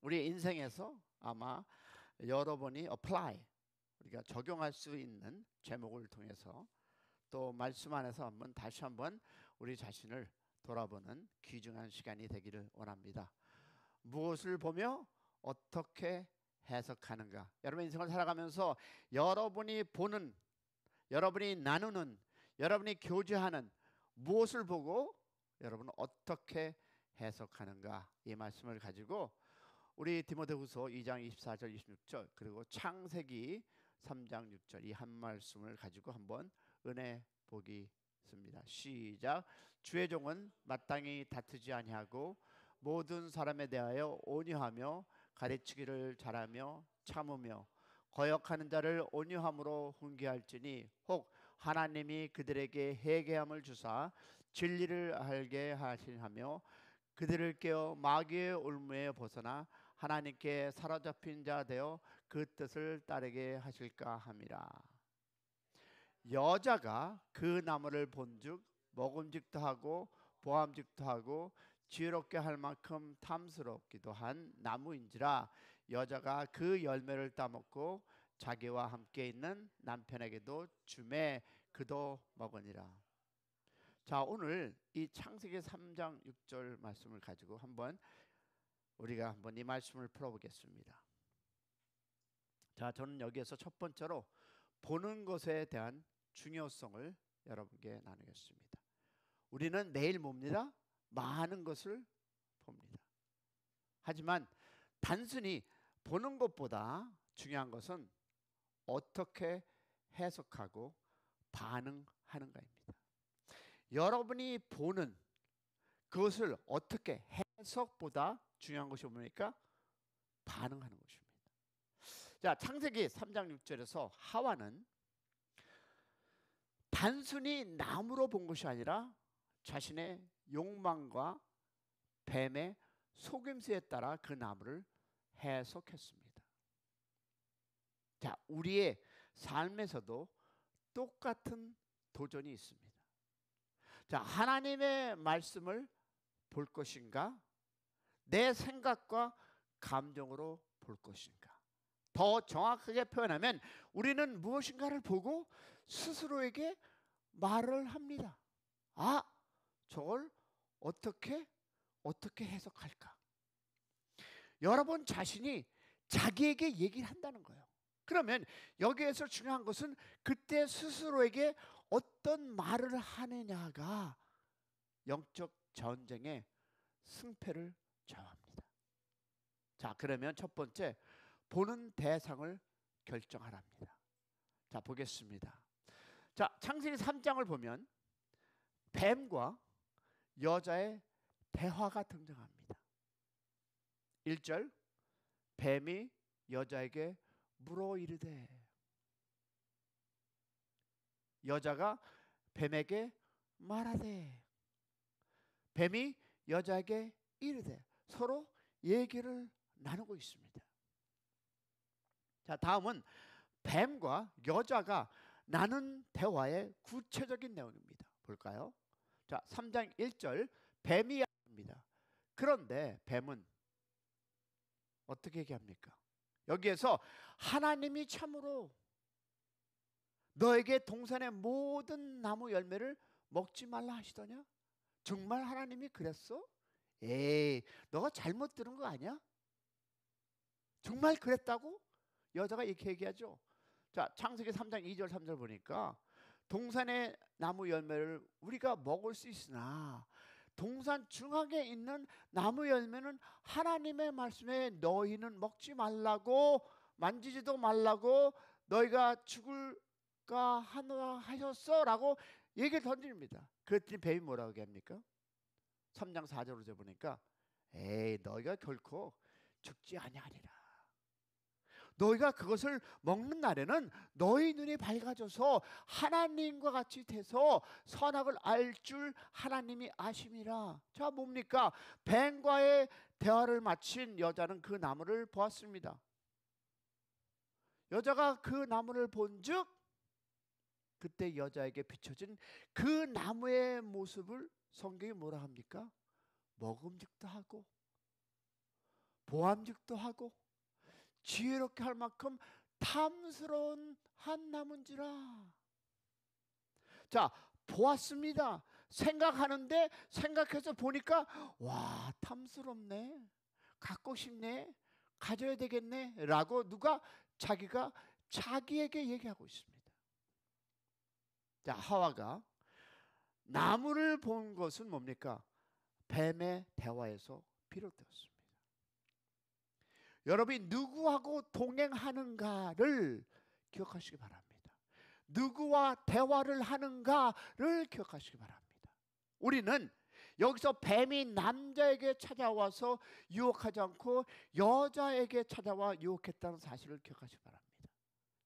우리 인생에서 아마 여러 번이 apply, 우리가 적용할 수 있는 제목을 통해서 또 말씀 안에서 다시 한번 우리 자신을 돌아보는 귀중한 시간이 되기를 원합니다. 무엇을 보며 어떻게 해석하는가? 여러분 인생을 살아가면서 여러분이 보는, 여러분이 나누는, 여러분이 교제하는 무엇을 보고 여러분은 어떻게 해석하는가? 이 말씀을 가지고 우리 디모데후서 2장 24절 26절 그리고 창세기 3장 6절 이 한 말씀을 가지고 한번 은혜 보겠습니다. 시작. 주의 종은 마땅히 다투지 아니하고 모든 사람에 대하여 온유하며 가르치기를 잘하며 참으며 거역하는 자를 온유함으로 훈계할지니 혹 하나님이 그들에게 회개함을 주사 진리를 알게 하시하며 그들을 깨어 마귀의 올무에 벗어나 하나님께 사로잡힌 자 되어 그 뜻을 따르게 하실까 함이라. 여자가 그 나무를 본즉 먹음직도 하고 보암직도 하고 지혜롭게 할 만큼 탐스럽기도 한 나무인지라 여자가 그 열매를 따먹고 자기와 함께 있는 남편에게도 주매 그도 먹으니라. 자, 오늘 이 창세기 3장 6절 말씀을 가지고 우리가 한번 이 말씀을 풀어보겠습니다. 자, 저는 여기에서 첫 번째로 보는 것에 대한 중요성을 여러분께 나누겠습니다. 우리는 매일 뭡니다? 많은 것을 봅니다. 하지만 단순히 보는 것보다 중요한 것은 어떻게 해석하고 반응하는가입니다. 여러분이 보는 그것을 어떻게 해석보다 중요한 것이 뭡니까? 반응하는 것입니다. 자, 창세기 3장 6절에서 하와는 단순히 나무로 본 것이 아니라 자신의 욕망과 뱀의 속임수에 따라 그 나무를 해석했습니다. 자, 우리의 삶에서도 똑같은 도전이 있습니다. 자, 하나님의 말씀을 볼 것인가? 내 생각과 감정으로 볼 것인가? 더 정확하게 표현하면 우리는 무엇인가를 보고 스스로에게 말을 합니다. 아, 저걸 어떻게 해석할까? 여러분 자신이 자기에게 얘기를 한다는 거예요. 그러면 여기에서 중요한 것은 그때 스스로에게 어떤 말을 하느냐가 영적 전쟁의 승패를 정합니다. 자, 그러면 첫 번째, 보는 대상을 결정하랍니다. 자, 보겠습니다. 자, 창세기 3장을 보면 뱀과 여자의 대화가 등장합니다. 1절, 뱀이 여자에게 물어 이르되, 여자가 뱀에게 말하되, 뱀이 여자에게 이르되, 서로 얘기를 나누고 있습니다. 자, 다음은 뱀과 여자가 나눈 대화의 구체적인 내용입니다. 볼까요? 자, 3장 1절 뱀이 합니다. 그런데 뱀은 어떻게 얘기합니까? 여기에서 하나님이 참으로 너에게 동산의 모든 나무 열매를 먹지 말라 하시더냐? 정말 하나님이 그랬어? 에이, 너가 잘못 들은 거 아니야? 정말 그랬다고? 여자가 이렇게 얘기하죠. 자, 창세기 3장 2절 3절 보니까 동산의 나무 열매를 우리가 먹을 수 있으나 동산 중앙에 있는 나무 열매는 하나님의 말씀에 너희는 먹지 말라고, 만지지도 말라고, 너희가 죽을까 하노라 하셨어 라고 얘기를 던집니다. 그랬더니 뱀이 뭐라고 얘기합니까? 3장 4절로 보니까 에이, 너희가 결코 죽지 아니하리라. 너희가 그것을 먹는 날에는 너희 눈이 밝아져서 하나님과 같이 돼서 선악을 알 줄 하나님이 아심이라. 자, 뭡니까? 뱀과의 대화를 마친 여자는 그 나무를 보았습니다. 여자가 그 나무를 본즉 그때 여자에게 비춰진 그 나무의 모습을 성경이 뭐라 합니까? 먹음직도 하고 보암직도 하고 지혜롭게 할 만큼 탐스러운 한 나무인지라. 자, 보았습니다. 생각하는데 생각해서 보니까 와, 탐스럽네, 갖고 싶네, 가져야 되겠네 라고 누가 자기가 자기에게 얘기하고 있습니다. 자, 하와가 나무를 본 것은 뭡니까? 뱀의 대화에서 비롯되었습니다. 여러분이 누구하고 동행하는가를 기억하시기 바랍니다. 누구와 대화를 하는가를 기억하시기 바랍니다. 우리는 여기서 뱀이 남자에게 찾아와서 유혹하지 않고 여자에게 찾아와 유혹했다는 사실을 기억하시기 바랍니다.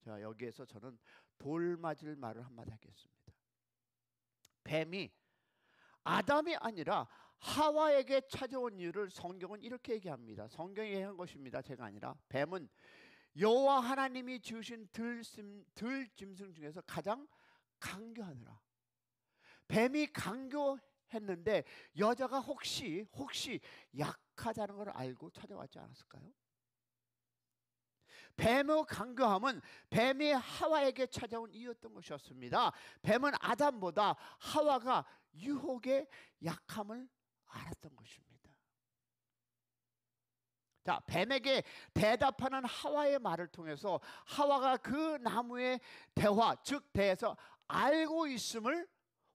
자, 여기에서 저는 돌 맞을 말을 한마디 하겠습니다. 뱀이 아담이 아니라 하와에게 찾아온 이유를 성경은 이렇게 얘기합니다. 성경이 얘기한 것입니다. 제가 아니라. 뱀은 여호와 하나님이 지으신 들짐승 중에서 가장 강교하느라. 뱀이 강교했는데 여자가 혹시 약하다는 걸 알고 찾아왔지 않았을까요? 뱀의 강교함은 뱀이 하와에게 찾아온 이유였던 것이었습니다. 뱀은 아담보다 하와가 유혹의 약함을 알았던 것입니다. 자, 뱀에게 대답하는 하와의 말을 통해서 하와가 그 나무의 대화, 즉 대해서 알고 있음을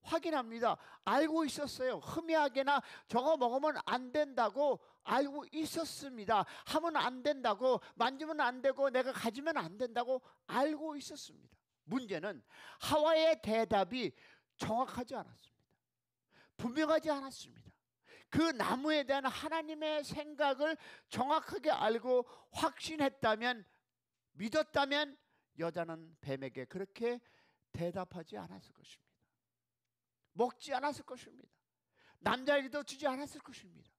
확인합니다. 알고 있었어요. 흠이하게나 저거 먹으면 안 된다고 알고 있었습니다. 하면 안 된다고, 만지면 안 되고, 내가 가지면 안 된다고 알고 있었습니다. 문제는 하와의 대답이 정확하지 않았습니다. 분명하지 않았습니다. 그 나무에 대한 하나님의 생각을 정확하게 알고 확신했다면, 믿었다면 여자는 뱀에게 그렇게 대답하지 않았을 것입니다. 먹지 않았을 것입니다. 남자에게도 주지 않았을 것입니다.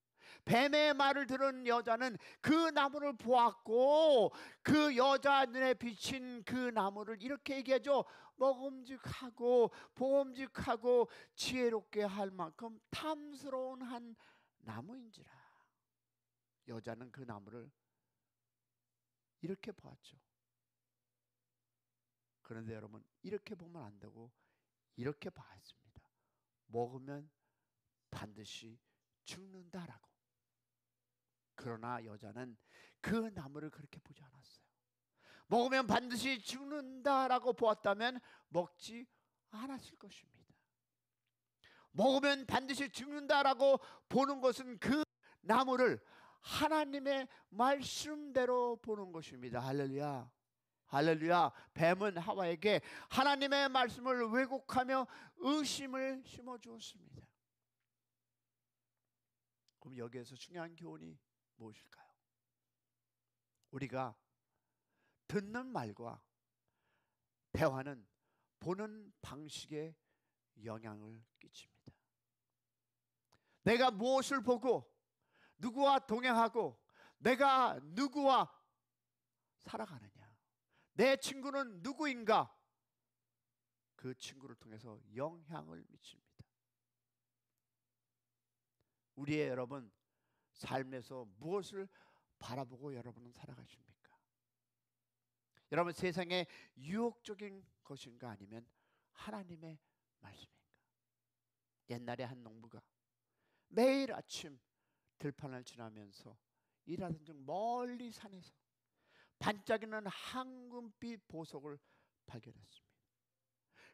뱀의 말을 들은 여자는 그 나무를 보았고 그 여자 눈에 비친 그 나무를 이렇게 얘기하죠. 먹음직하고 보음직하고 지혜롭게 할 만큼 탐스러운 한 나무인지라. 여자는 그 나무를 이렇게 보았죠. 그런데 여러분, 이렇게 보면 안 되고 이렇게 봐야 했습니다. 먹으면 반드시 죽는다라고. 그러나 여자는 그 나무를 그렇게 보지 않았어요. 먹으면 반드시 죽는다라고 보았다면 먹지 않았을 것입니다. 먹으면 반드시 죽는다라고 보는 것은 그 나무를 하나님의 말씀대로 보는 것입니다. 할렐루야. 할렐루야. 뱀은 하와에게 하나님의 말씀을 왜곡하며 의심을 심어주었습니다. 그럼 여기에서 중요한 교훈이 무엇일까요? 우리가 듣는 말과 대화는 보는 방식에 영향을 끼칩니다. 내가 무엇을 보고 누구와 동행하고 내가 누구와 살아가느냐, 내 친구는 누구인가, 그 친구를 통해서 영향을 미칩니다. 우리의 여러분 삶에서 무엇을 바라보고 여러분은 살아가십니까? 여러분 세상에 유혹적인 것인가 아니면 하나님의 말씀인가? 옛날에 한 농부가 매일 아침 들판을 지나면서 일하던 중 멀리 산에서 반짝이는 황금빛 보석을 발견했습니다.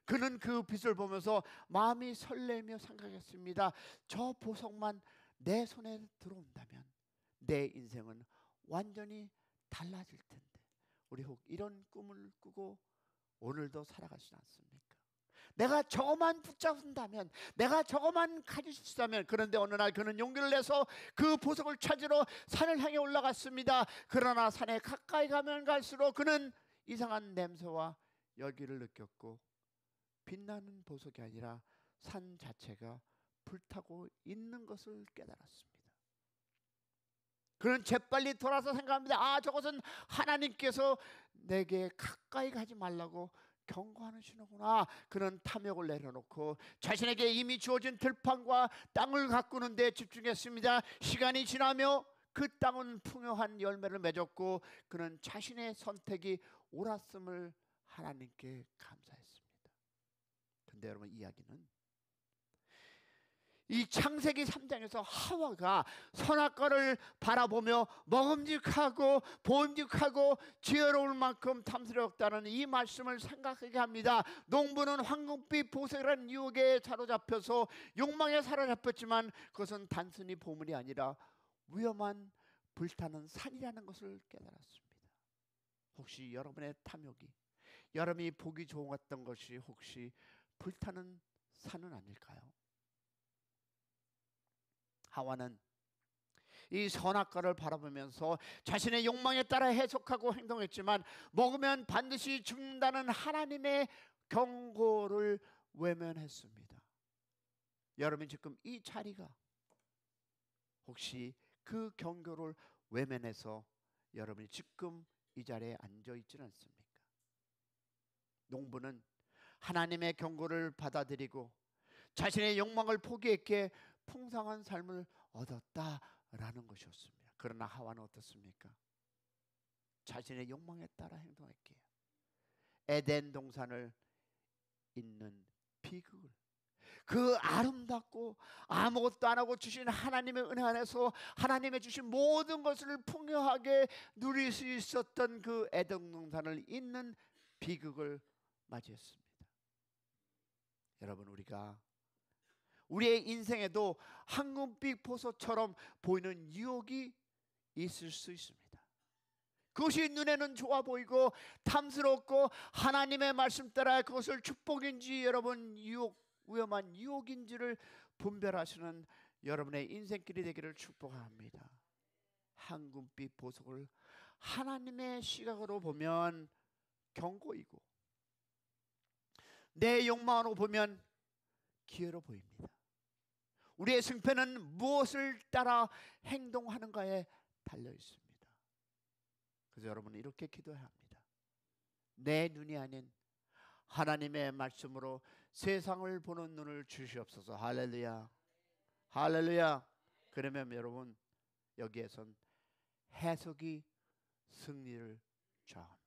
그는 그 빛을 보면서 마음이 설레며 생각했습니다. 저 보석만 내 손에 들어온다면 내 인생은 완전히 달라질 텐데. 우리 혹 이런 꿈을 꾸고 오늘도 살아가시지 않습니까? 내가 저것만 붙잡는다면, 내가 저것만 가질 수 있다면. 그런데 어느 날 그는 용기를 내서 그 보석을 찾으러 산을 향해 올라갔습니다. 그러나 산에 가까이 가면 갈수록 그는 이상한 냄새와 열기를 느꼈고 빛나는 보석이 아니라 산 자체가 불타고 있는 것을 깨달았습니다. 그는 재빨리 돌아서 생각합니다. 저것은 하나님께서 내게 가까이 가지 말라고 경고하는 신호구나. 그는 탐욕을 내려놓고 자신에게 이미 주어진 들판과 땅을 가꾸는 데 집중했습니다. 시간이 지나며 그 땅은 풍요한 열매를 맺었고 그는 자신의 선택이 옳았음을 하나님께 감사했습니다. 근데 여러분, 이야기는 이 창세기 3장에서 하와가 선악과를 바라보며 먹음직하고 보음직하고 지혜로울 만큼 탐스러웠다는 이 말씀을 생각하게 합니다. 농부는 황금빛 보석이라는 유혹에 사로잡혀서 욕망에 사로잡혔지만 그것은 단순히 보물이 아니라 위험한 불타는 산이라는 것을 깨달았습니다. 혹시 여러분의 탐욕이, 여러분이 보기 좋았던 것이 혹시 불타는 산은 아닐까요? 하와는 이 선악과를 바라보면서 자신의 욕망에 따라 해석하고 행동했지만 먹으면 반드시 죽는다는 하나님의 경고를 외면했습니다. 여러분, 지금 이 자리가 혹시 그 경고를 외면해서 여러분이 지금 이 자리에 앉아 있지는 않습니까? 농부는 하나님의 경고를 받아들이고 자신의 욕망을 포기했기에 풍성한 삶을 얻었다라는 것이었습니다. 그러나 하와는 어떻습니까? 자신의 욕망에 따라 행동했기에 에덴 동산을 잇는 비극을, 그 아름답고 아무것도 안 하고 주신 하나님의 은혜 안에서 하나님의 주신 모든 것을 풍요하게 누릴 수 있었던 그 에덴 동산을 잇는 비극을 맞이했습니다. 여러분, 우리의 인생에도 황금빛 보석처럼 보이는 유혹이 있을 수 있습니다. 그것이 눈에는 좋아 보이고 탐스럽고 하나님의 말씀 따라 그것을 축복인지 여러분 위험한 유혹인지를 분별하시는 여러분의 인생길이 되기를 축복합니다. 황금빛 보석을 하나님의 시각으로 보면 경고이고 내 욕망으로 보면 기회로 보입니다. 우리의 승패는 무엇을 따라 행동하는가에 달려 있습니다. 그래서 여러분은 이렇게 기도해야 합니다. 내 눈이 아닌 하나님의 말씀으로 세상을 보는 눈을 주시옵소서. 할렐루야, 할렐루야. 그러면 여러분, 여기에선 해석이 승리를 좌우합니다.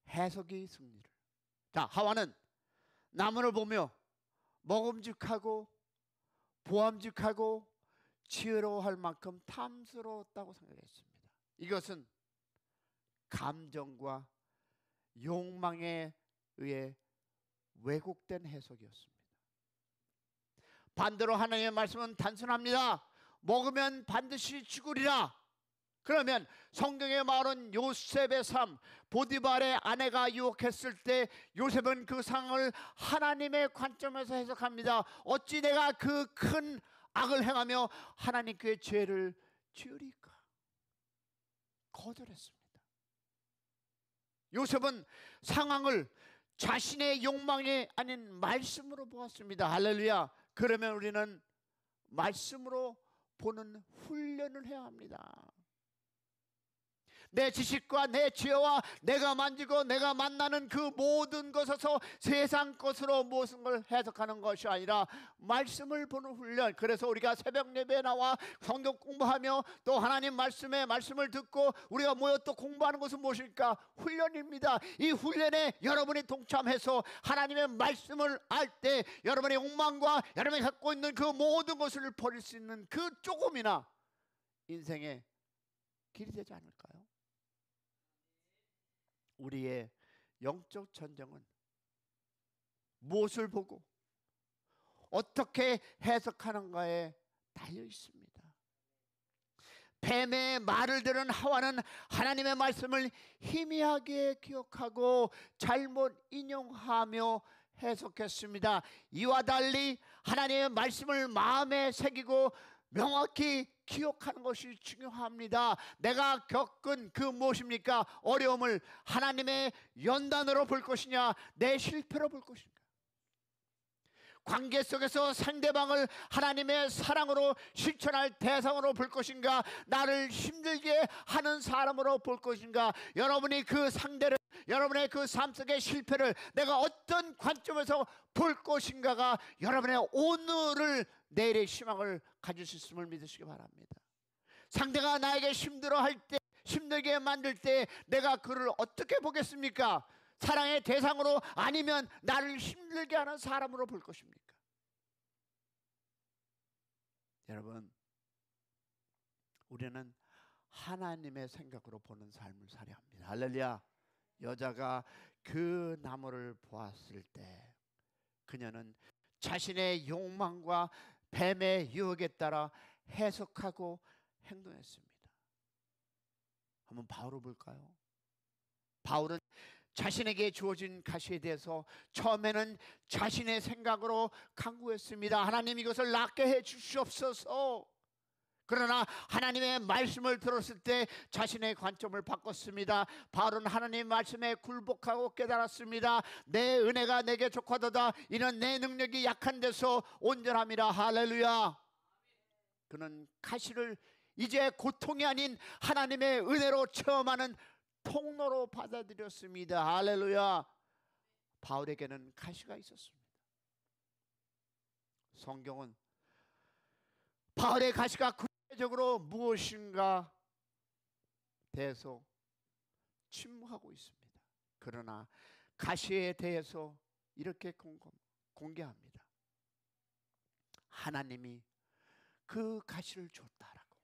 해석이 승리를. 자, 하와는 나무를 보며 먹음직하고 보암직하고 지혜로워할 만큼 탐스러웠다고 생각했습니다. 이것은 감정과 욕망에 의해 왜곡된 해석이었습니다. 반대로 하나님의 말씀은 단순합니다. 먹으면 반드시 죽으리라. 그러면 성경의 말은 요셉의 삶, 보디발의 아내가 유혹했을 때 요셉은 그 상황을 하나님의 관점에서 해석합니다. 어찌 내가 그 큰 악을 행하며 하나님께 죄를 지으리까? 거절했습니다. 요셉은 상황을 자신의 욕망이 아닌 말씀으로 보았습니다. 할렐루야. 그러면 우리는 말씀으로 보는 훈련을 해야 합니다. 내 지식과 내 지혜와 내가 만지고 내가 만나는 그 모든 것에서 세상 것으로 무슨 걸 해석하는 것이 아니라 말씀을 보는 훈련. 그래서 우리가 새벽 예배에 나와 성경 공부하며 또 하나님 말씀을 듣고 우리가 모여 또 공부하는 것은 무엇입니까? 훈련입니다. 이 훈련에 여러분이 동참해서 하나님의 말씀을 알 때 여러분의 욕망과 여러분이 갖고 있는 그 모든 것을 버릴 수 있는 그 조금이나 인생의 길이 되지 않을까요? 우리의 영적 전쟁은 무엇을 보고 어떻게 해석하는가에 달려 있습니다. 뱀의 말을 들은 하와는 하나님의 말씀을 희미하게 기억하고 잘못 인용하며 해석했습니다. 이와 달리 하나님의 말씀을 마음에 새기고 명확히 기억하는 것이 중요합니다. 내가 겪은 그 무엇입니까? 어려움을 하나님의 연단으로 볼 것이냐, 내 실패로 볼 것인가? 관계 속에서 상대방을 하나님의 사랑으로 실천할 대상으로 볼 것인가, 나를 힘들게 하는 사람으로 볼 것인가? 여러분이 그 상대를, 여러분의 그 삶 속의 실패를 내가 어떤 관점에서 볼 것인가가 여러분의 오늘을 내일의 희망을 가질 수 있음을 믿으시기 바랍니다. 상대가 나에게 힘들어할 때, 힘들게 만들 때 내가 그를 어떻게 보겠습니까? 사랑의 대상으로, 아니면 나를 힘들게 하는 사람으로 볼 것입니까? 여러분, 우리는 하나님의 생각으로 보는 삶을 살아야 합니다. 할렐루야. 여자가 그 나무를 보았을 때 그녀는 자신의 욕망과 뱀의 유혹에 따라 해석하고 행동했습니다. 한번 바울을 볼까요? 바울은 자신에게 주어진 가시에 대해서 처음에는 자신의 생각으로 간구했습니다. 하나님, 이것을 낫게 해 주시옵소서. 그러나 하나님의 말씀을 들었을 때 자신의 관점을 바꿨습니다. 바울은 하나님의 말씀에 굴복하고 깨달았습니다. 내 은혜가 내게 족하도다. 이는 내 능력이 약한 데서 온전함이라. 할렐루야. 그는 가시를 이제 고통이 아닌 하나님의 은혜로 체험하는 통로로 받아들였습니다. 할렐루야. 바울에게는 가시가 있었습니다. 성경은 바울의 가시가 구체적으로 무엇인가 대해서 침묵하고 있습니다. 그러나 가시에 대해서 이렇게 공개합니다. 하나님이 그 가시를 줬다라고,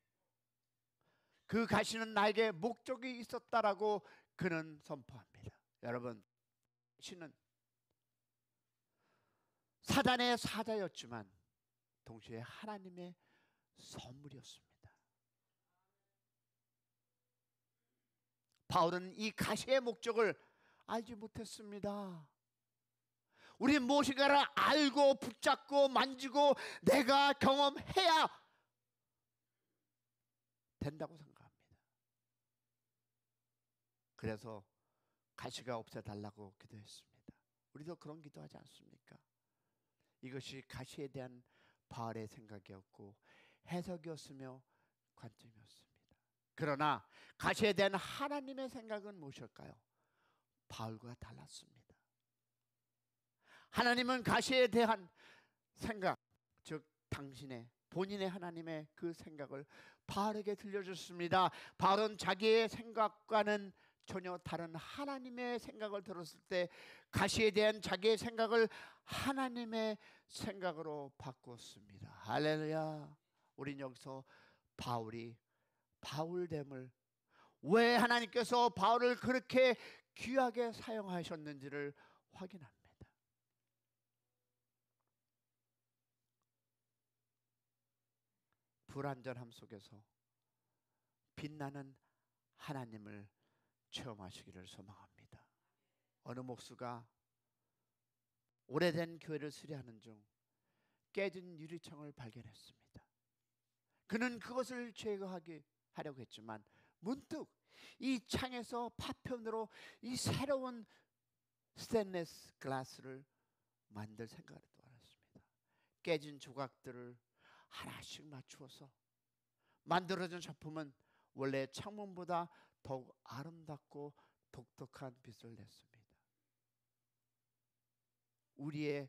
그 가시는 나에게 목적이 있었다라고 그는 선포합니다. 여러분, 가시는 사단의 사자였지만 동시에 하나님의 선물이었습니다. 바울은 이 가시의 목적을 알지 못했습니다. 우리 무엇인가를 알고 붙잡고 만지고 내가 경험해야 된다고 생각합니다. 그래서 가시가 없애달라고 기도했습니다. 우리도 그런 기도하지 않습니까? 이것이 가시에 대한 바울의 생각이었고 해석이었으며 관점이었습니다. 그러나 가시에 대한 하나님의 생각은 무엇일까요? 바울과 달랐습니다. 하나님은 가시에 대한 생각, 즉 당신의 본인의 하나님의 그 생각을 바울에게 들려줬습니다. 바울은 자기의 생각과는 전혀 다른 하나님의 생각을 들었을 때 가시에 대한 자기의 생각을 하나님의 생각으로 바꿨습니다. 할렐루야. 우린 여기서 바울이 바울됨을, 왜 하나님께서 바울을 그렇게 귀하게 사용하셨는지를 확인합니다. 불완전함 속에서 빛나는 하나님을 체험하시기를 소망합니다. 어느 목수가 오래된 교회를 수리하는 중 깨진 유리창을 발견했습니다. 그는 그것을 제거하려고 했지만 문득 이 창에서 파편으로 이 새로운 스테인리스 글라스를 만들 생각을 또 알았습니다. 깨진 조각들을 하나씩 맞추어서 만들어진 작품은 원래 창문보다 더욱 아름답고 독특한 빛을 냈습니다. 우리의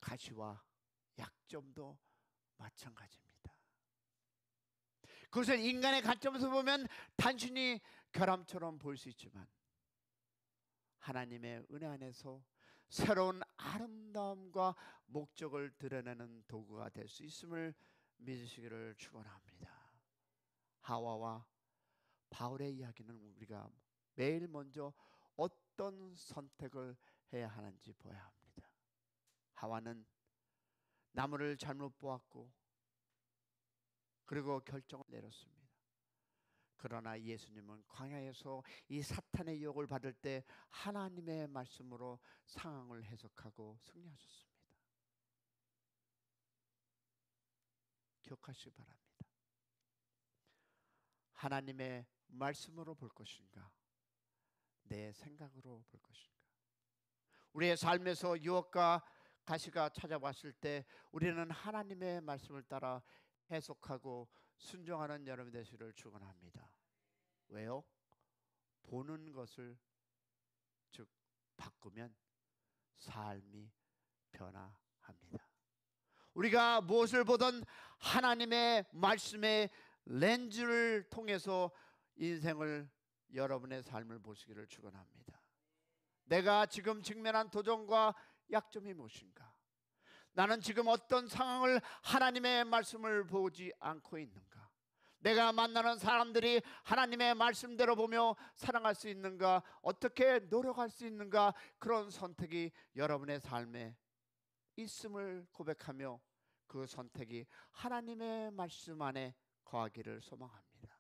가시와 약점도 마찬가지입니다. 그것은 인간의 관점에서 보면 단순히 결함처럼 보일 수 있지만 하나님의 은혜 안에서 새로운 아름다움과 목적을 드러내는 도구가 될 수 있음을 믿으시기를 축원합니다. 하와와 바울의 이야기는 우리가 매일 먼저 어떤 선택을 해야 하는지 보아야 합니다. 하와는 나무를 잘못 보았고 그리고 결정을 내렸습니다. 그러나 예수님은 광야에서 이 사탄의 유혹을 받을 때 하나님의 말씀으로 상황을 해석하고 승리하셨습니다. 기억하시기 바랍니다. 하나님의 말씀으로 볼 것인가, 내 생각으로 볼 것인가. 우리의 삶에서 유혹과 가시가 찾아왔을 때 우리는 하나님의 말씀을 따라 해석하고 순종하는 여러분 되시기를 축원합니다. 왜요? 보는 것을 즉 바꾸면 삶이 변화합니다. 우리가 무엇을 보든 하나님의 말씀의 렌즈를 통해서 인생을, 여러분의 삶을 보시기를 축원합니다. 내가 지금 직면한 도전과 약점이 무엇인가? 나는 지금 어떤 상황을 하나님의 말씀을 보지 않고 있는가? 내가 만나는 사람들이 하나님의 말씀대로 보며 사랑할 수 있는가? 어떻게 노력할 수 있는가? 그런 선택이 여러분의 삶에 있음을 고백하며 그 선택이 하나님의 말씀 안에 거하기를 소망합니다.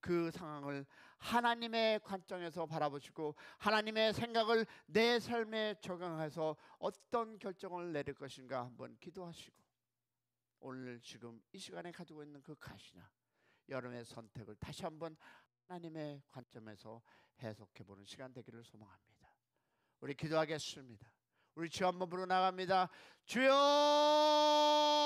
그 상황을 하나님의 관점에서 바라보시고 하나님의 생각을 내 삶에 적용해서 어떤 결정을 내릴 것인가 한번 기도하시고, 오늘 지금 이 시간에 가지고 있는 그 가시나 여러분의 선택을 다시 한번 하나님의 관점에서 해석해보는 시간 되기를 소망합니다. 우리 기도하겠습니다. 우리 주 한번 부르 나갑니다. 주여